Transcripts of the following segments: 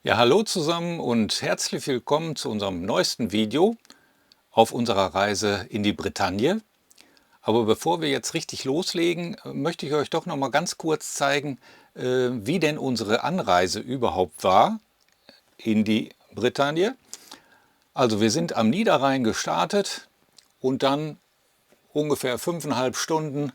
Ja, hallo zusammen und herzlich willkommen zu unserem neuesten Video auf unserer Reise in die Bretagne. Aber bevor wir jetzt richtig loslegen, möchte ich euch doch noch mal ganz kurz zeigen, wie denn unsere Anreise überhaupt war in die Bretagne. Also wir sind am Niederrhein gestartet und dann ungefähr 5,5 Stunden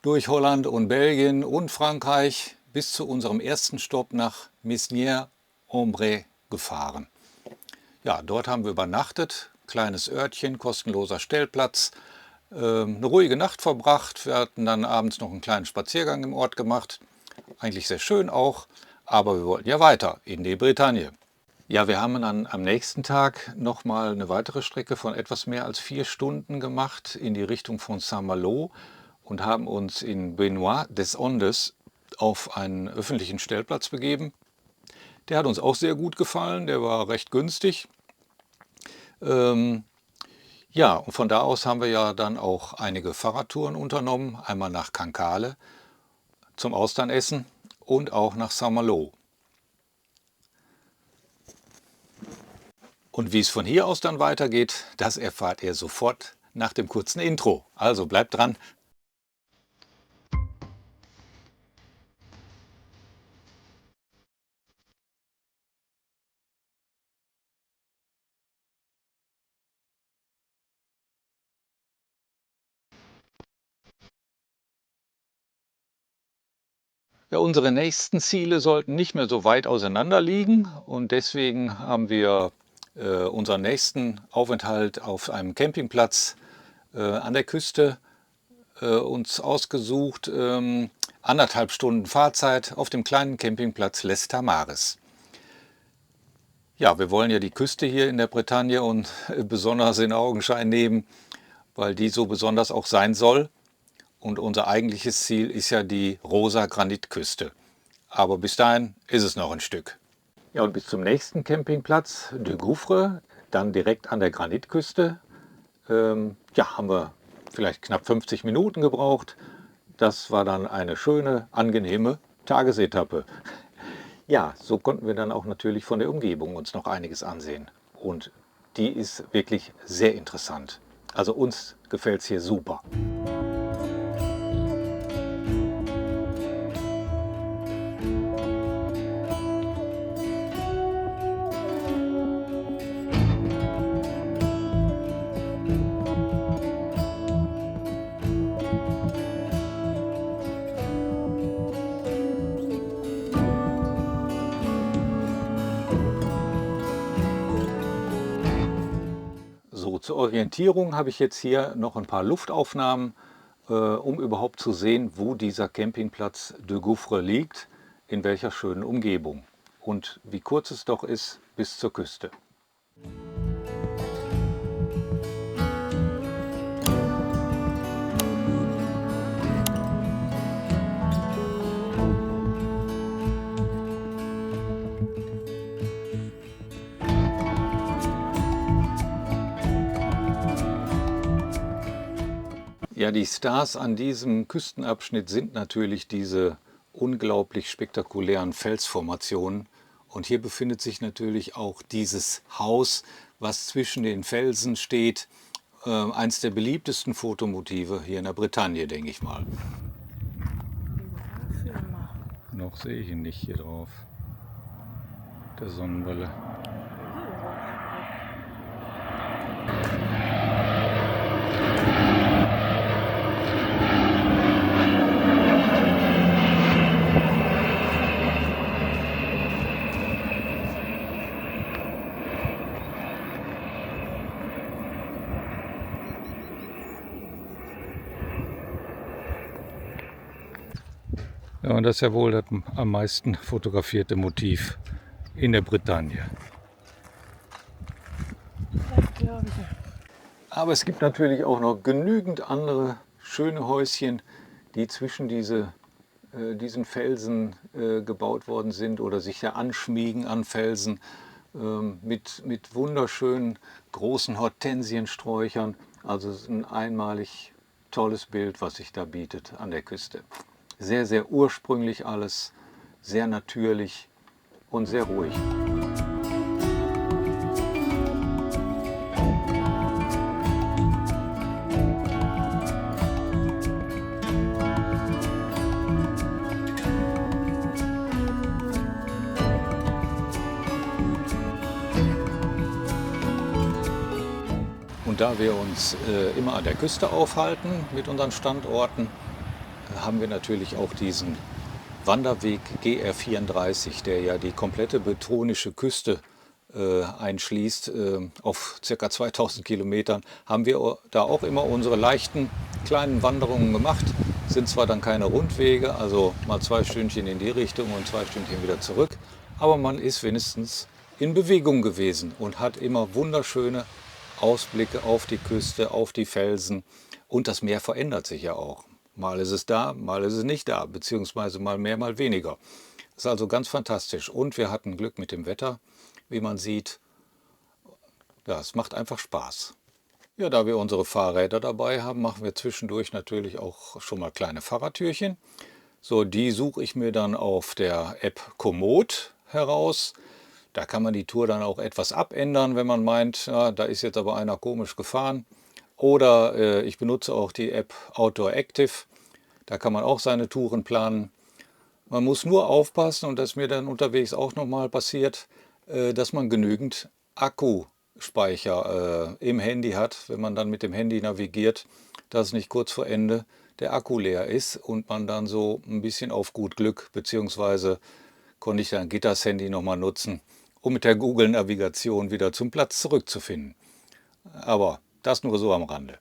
durch Holland und Belgien und Frankreich bis zu unserem ersten Stopp nach Mesnier-en-Bray gefahren. Ja, dort haben wir übernachtet, kleines Örtchen, kostenloser Stellplatz, eine ruhige Nacht verbracht. Wir hatten dann abends noch einen kleinen Spaziergang im Ort gemacht, eigentlich sehr schön auch, aber wir wollten ja weiter in die Bretagne. Ja, wir haben dann am nächsten Tag noch mal eine weitere Strecke von etwas mehr als 4 Stunden gemacht in die Richtung von Saint-Malo und haben uns in Benoit des Ondes auf einen öffentlichen Stellplatz begeben. Der hat uns auch sehr gut gefallen, der war recht günstig. Ähm, ja, und von da aus haben wir ja dann auch einige Fahrradtouren unternommen, einmal nach Cancale zum Austernessen und auch nach Saint-Malo. Und wie es von hier aus dann weitergeht, das erfahrt ihr sofort nach dem kurzen Intro. Also bleibt dran. Ja, unsere nächsten Ziele sollten nicht mehr so weit auseinander liegen und deswegen haben wir unseren nächsten Aufenthalt auf einem Campingplatz an der Küste uns ausgesucht. 1,5 Stunden Fahrzeit auf dem kleinen Campingplatz Les Tamares. Ja, wir wollen ja die Küste hier in der Bretagne und besonders in Augenschein nehmen, weil die so besonders auch sein soll. Und unser eigentliches Ziel ist ja die rosa Granitküste. Aber bis dahin ist es noch ein Stück. Ja, und bis zum nächsten Campingplatz, de Gouffre, dann direkt an der Granitküste, ja, haben wir vielleicht knapp 50 Minuten gebraucht. Das war dann eine schöne, angenehme Tagesetappe. Ja, so konnten wir dann auch natürlich von der Umgebung uns noch einiges ansehen. Und die ist wirklich sehr interessant. Also uns gefällt es hier super. So, zur Orientierung habe ich jetzt hier noch ein paar Luftaufnahmen, um überhaupt zu sehen, wo dieser Campingplatz de Gouffre liegt, in welcher schönen Umgebung und wie kurz es doch ist bis zur Küste. Ja, die Stars an diesem Küstenabschnitt sind natürlich diese unglaublich spektakulären Felsformationen. Und hier befindet sich natürlich auch dieses Haus, was zwischen den Felsen steht. Eins der beliebtesten Fotomotive hier in der Bretagne, denke ich mal. Noch sehe ich ihn nicht hier drauf, der Sonnenbrille. Ja, und das ist ja wohl das am meisten fotografierte Motiv in der Bretagne. Aber es gibt natürlich auch noch genügend andere schöne Häuschen, die zwischen diesen Felsen gebaut worden sind oder sich ja anschmiegen an Felsen mit wunderschönen großen Hortensiensträuchern. Also es ist ein einmalig tolles Bild, was sich da bietet an der Küste. Sehr, sehr ursprünglich alles, sehr natürlich. und sehr ruhig. Und da wir uns immer an der Küste aufhalten mit unseren Standorten, haben wir natürlich auch diesen Wanderweg GR34, der ja die komplette bretonische Küste einschließt. Auf ca. 2000 Kilometern haben wir da auch immer unsere leichten kleinen Wanderungen gemacht. Sind zwar dann keine Rundwege, also mal 2 Stündchen in die Richtung und 2 Stündchen wieder zurück, aber man ist wenigstens in Bewegung gewesen und hat immer wunderschöne Ausblicke auf die Küste, auf die Felsen, und das Meer verändert sich ja auch. Mal ist es da, mal ist es nicht da, beziehungsweise mal mehr, mal weniger. Das ist also ganz fantastisch. Und wir hatten Glück mit dem Wetter, wie man sieht. Ja, es macht einfach Spaß. Ja, da wir unsere Fahrräder dabei haben, machen wir zwischendurch natürlich auch schon mal kleine Fahrradtürchen. So, die suche ich mir dann auf der App Komoot heraus. Da kann man die Tour dann auch etwas abändern, wenn man meint, ja, da ist jetzt aber einer komisch gefahren. Oder ich benutze auch die App Outdoor Active. Da kann man auch seine Touren planen. Man muss nur aufpassen, und das ist mir dann unterwegs auch nochmal passiert, dass man genügend Akkuspeicher im Handy hat, wenn man dann mit dem Handy navigiert, dass nicht kurz vor Ende der Akku leer ist und man dann so ein bisschen auf gut Glück, beziehungsweise konnte ich dann Gitters Handy nochmal nutzen, um mit der Google-Navigation wieder zum Platz zurückzufinden. Aber das nur so am Rande.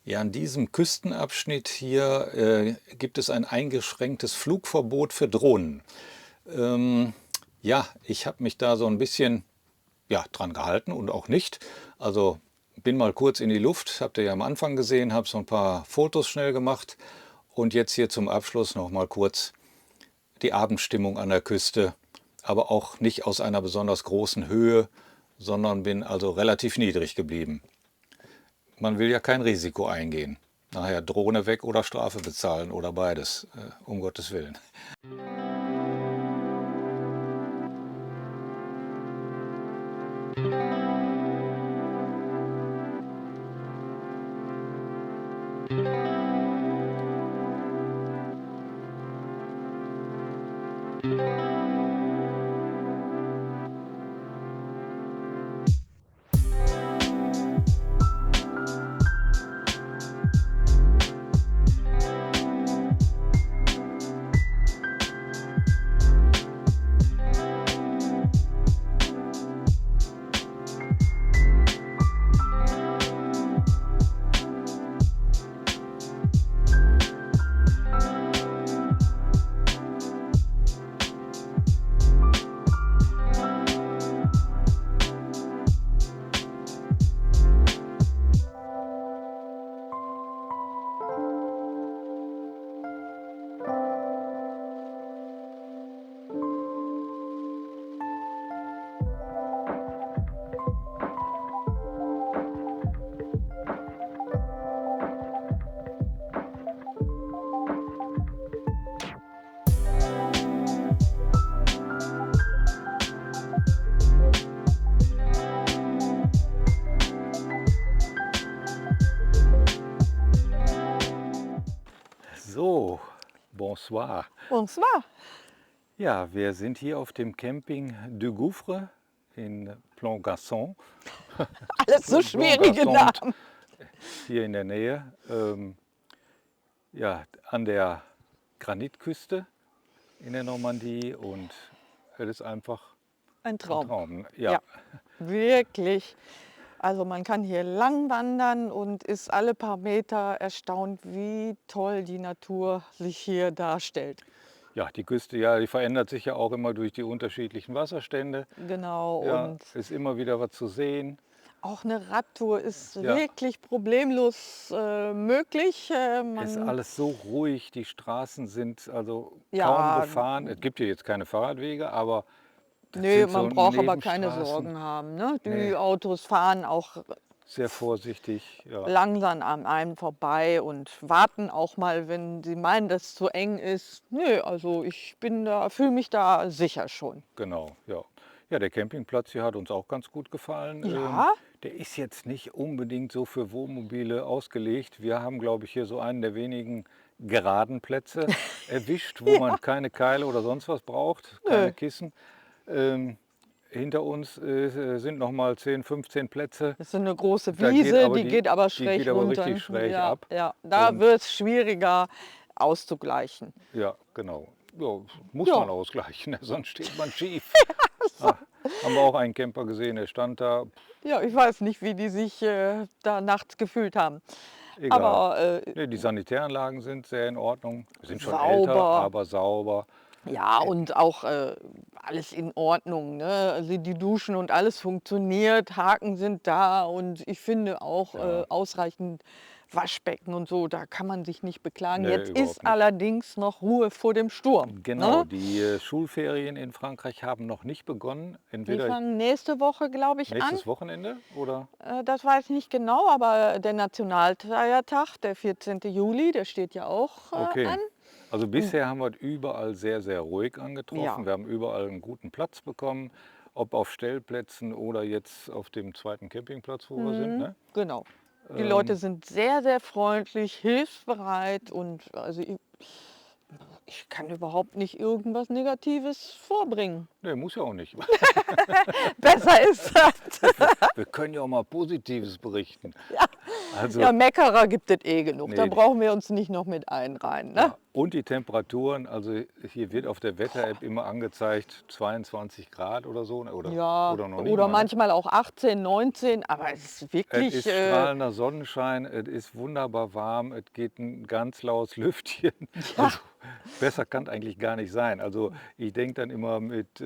Ja, an diesem Küstenabschnitt hier gibt es ein eingeschränktes Flugverbot für Drohnen. Ja, ich habe mich da so ein bisschen dran gehalten und auch nicht. Also bin mal kurz in die Luft, habt ihr ja am Anfang gesehen, habe so ein paar Fotos schnell gemacht und jetzt hier zum Abschluss noch mal kurz die Abendstimmung an der Küste, aber auch nicht aus einer besonders großen Höhe, sondern bin also relativ niedrig geblieben. Man will ja kein Risiko eingehen. Nachher Drohne weg oder Strafe bezahlen oder beides, um Gottes Willen. So, bonsoir. Bonsoir. Ja, wir sind hier auf dem Camping Du Gouffre in Plogasson. Alles so schwierige Namen. Hier in der Nähe, ja, an der Granitküste in der Normandie und es ist einfach Ein ein Traum. Traum. Ja. Ja, Wirklich. Also man kann hier lang wandern und ist alle paar Meter erstaunt, wie toll die Natur sich hier darstellt. ja, die Küste, ja, die verändert sich ja auch immer durch die unterschiedlichen Wasserstände. Genau. Ja, Und ist immer wieder was zu sehen. auch eine Radtour ist Ja. wirklich problemlos möglich. Es ist alles so ruhig, die Straßen sind also Ja. kaum befahren. Es gibt ja jetzt keine Fahrradwege, aber das Nee, sind so man braucht aber keine Nebenstraßen. Sorgen haben. Ne? Die Nee. Autos fahren auch Sehr vorsichtig. Ja. langsam an einem vorbei und warten auch mal, wenn sie meinen, dass es zu eng ist. Nö, also ich fühle mich da sicher schon. Genau, ja. Ja, der Campingplatz hier hat uns auch ganz gut gefallen. Ja. Der ist jetzt nicht unbedingt so für Wohnmobile ausgelegt. Wir haben, glaube ich, hier so einen der wenigen geraden Plätze erwischt, wo man keine Keile oder sonst was braucht, keine Nö. Kissen. Hinter uns sind noch mal 10, 15 Plätze. Das ist so eine große Da geht Wiese, aber die geht aber schräg geht aber runter. richtig schräg Ja, ab. ja, da Und- wird es schwieriger auszugleichen. Ja, genau. Ja, muss Ja. man ausgleichen, sonst steht man schief. Haben wir auch einen Camper gesehen, der stand da. Ja, ich weiß nicht, wie die sich da nachts gefühlt haben. Egal. Aber Nee, die Sanitäranlagen sind sehr in Ordnung. Sind schon Sauber. älter, aber sauber. ja, und auch alles in Ordnung. Ne? Also die Duschen und alles funktioniert, Haken sind da und ich finde auch Ja. ausreichend Waschbecken und so, da kann man sich nicht beklagen. Nee, Jetzt überhaupt ist nicht. allerdings noch Ruhe vor dem Sturm. Genau, Ne? die Schulferien in Frankreich haben noch nicht begonnen. Die Entweder fangen nächste Woche, glaube ich, an. nächstes Wochenende oder? Das weiß ich nicht genau, aber der Nationalfeiertag, der 14. Juli, der steht ja auch Okay. an. Also bisher haben wir es überall sehr, sehr ruhig angetroffen. Ja. Wir haben überall einen guten Platz bekommen, ob auf Stellplätzen oder jetzt auf dem zweiten Campingplatz, wo wir sind. Ne? Genau. Die Leute sind sehr, sehr freundlich, hilfsbereit und also ich kann überhaupt nicht irgendwas Negatives vorbringen. Nee, muss ja auch nicht. Besser ist das. Wir können ja auch mal Positives berichten. Also, Ja, Meckerer gibt es eh genug. Da Nee. brauchen wir uns nicht noch mit einreihen. Ne? ja, Und die Temperaturen, also hier wird auf der Wetter-App immer angezeigt 22 Grad oder so, ne, Ja, oder noch nicht oder mal, ne? manchmal auch 18, 19, aber es ist Es wirklich, ist strahlender Sonnenschein, es ist wunderbar warm, es geht ein ganz laues Lüftchen. ja, Also besser kann es eigentlich gar nicht sein. Also ich denke dann immer mit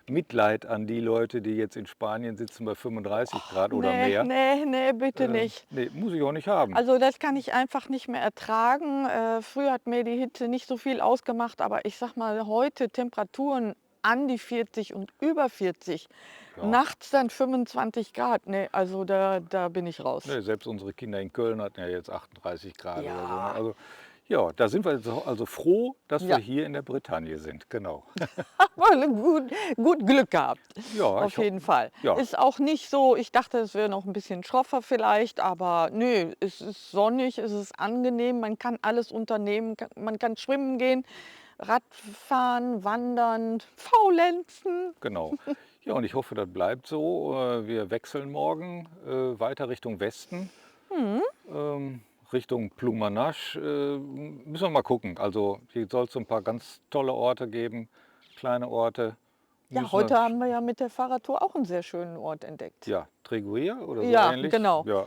Mitleid an die Leute, die jetzt in Spanien sitzen bei 35 Grad oder ne, mehr. ne, ne, bitte nicht. Nee, muss ich auch nicht haben. Also, das kann ich einfach nicht mehr ertragen. Früher hat mir die Hitze nicht so viel ausgemacht, aber ich sage mal, heute Temperaturen an die 40 und über 40, Ja, nachts dann 25 Grad. Ne, also da bin ich raus. ne, selbst unsere Kinder in Köln hatten ja jetzt 38 Grad oder so. Ne? Ja, Also ja, da sind wir jetzt also froh, dass wir ja, hier in der Bretagne sind. Genau. aber gut Glück gehabt, Ja, auf jeden Fall. ja, Ist auch nicht so, ich dachte, es wäre noch ein bisschen schroffer vielleicht, aber nö, es ist sonnig, es ist angenehm, man kann alles unternehmen, man kann schwimmen gehen, Radfahren, wandern, faulenzen. genau. Ja, und ich hoffe, das bleibt so. Wir wechseln morgen weiter Richtung Westen, Richtung Plumanasch. Müssen wir mal gucken. Also hier soll es so ein paar ganz tolle Orte geben, kleine Orte. Ja, Müssen wir, heute haben wir ja mit der Fahrradtour auch einen sehr schönen Ort entdeckt. ja, Treguier oder so Ja, ähnlich. genau. Ja,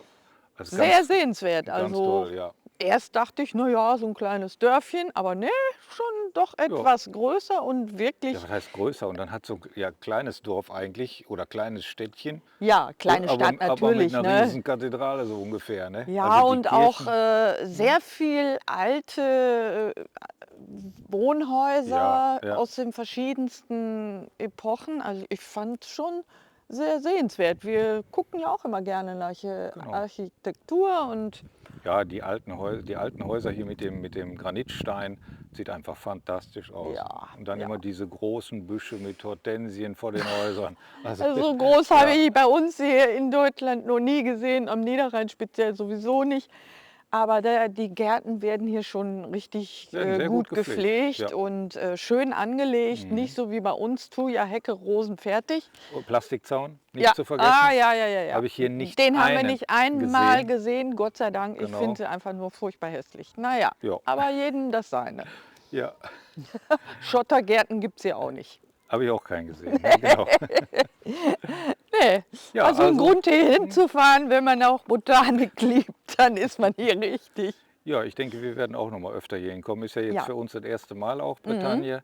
das ist Sehr sehenswert. ganz Also toll, ja. erst dachte ich, na ja, so ein kleines Dörfchen, aber ne, schon doch Ja. etwas größer und wirklich, Ja, was heißt größer? Und dann hat so ein ja, kleines Dorf eigentlich oder kleines Städtchen, ja, kleine aber, Stadt aber mit natürlich, einer ne? riesen Kathedrale so ungefähr. Ne? Ja, Also die und auch Kirchen, sehr viel alte ja, Wohnhäuser ja, aus den verschiedensten Epochen. Also ich fand schon sehr sehenswert. Wir gucken ja auch immer gerne nach genau. Architektur und Ja, die alten Häuser hier mit dem Granitstein sieht einfach fantastisch aus. ja, Und dann ja. immer diese großen Büsche mit Hortensien vor den Häusern. Also, Also so groß habe ja, ich bei uns hier in Deutschland noch nie gesehen, am Niederrhein speziell sowieso nicht. Aber die Gärten werden hier schon richtig werden sehr gut gut gepflegt. gepflegt Ja. und schön angelegt. Nicht Mhm. so wie bei uns, Thuja, Hecke, Rosen, fertig. Und Plastikzaun, Ja, nicht zu vergessen. ja, ja, ja, ja. Habe ich hier nicht Den haben wir einen nicht einmal gesehen. gesehen, Gott sei Dank. Ich Genau. finde sie einfach nur furchtbar hässlich. Naja, Ja. aber jedem das seine. Ja, Schottergärten gibt es hier auch nicht. habe ich auch keinen gesehen. Ne? Genau. Nee, Ja, also ein also, Grund hier hinzufahren, wenn man auch Botanik liebt, dann ist man hier richtig. ja, ich denke, wir werden auch noch mal öfter hier hinkommen. Ist ja jetzt Ja. für uns das erste Mal auch Bretagne.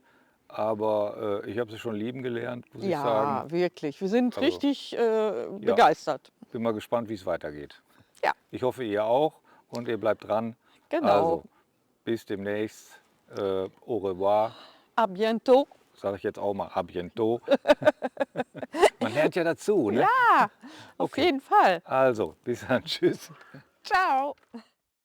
Aber ich habe sie schon lieben gelernt, muss ich Ja, sagen. wirklich. Wir sind Also, richtig begeistert. bin mal gespannt, wie es weitergeht. Ja, Ich hoffe, ihr auch und ihr bleibt dran. genau. Also, bis demnächst. Au revoir. A bientôt. Sage ich jetzt auch mal. A bientôt. Man lernt ja dazu, ne? Ja, auf Okay. jeden Fall. Also, bis dann. Tschüss. Ciao.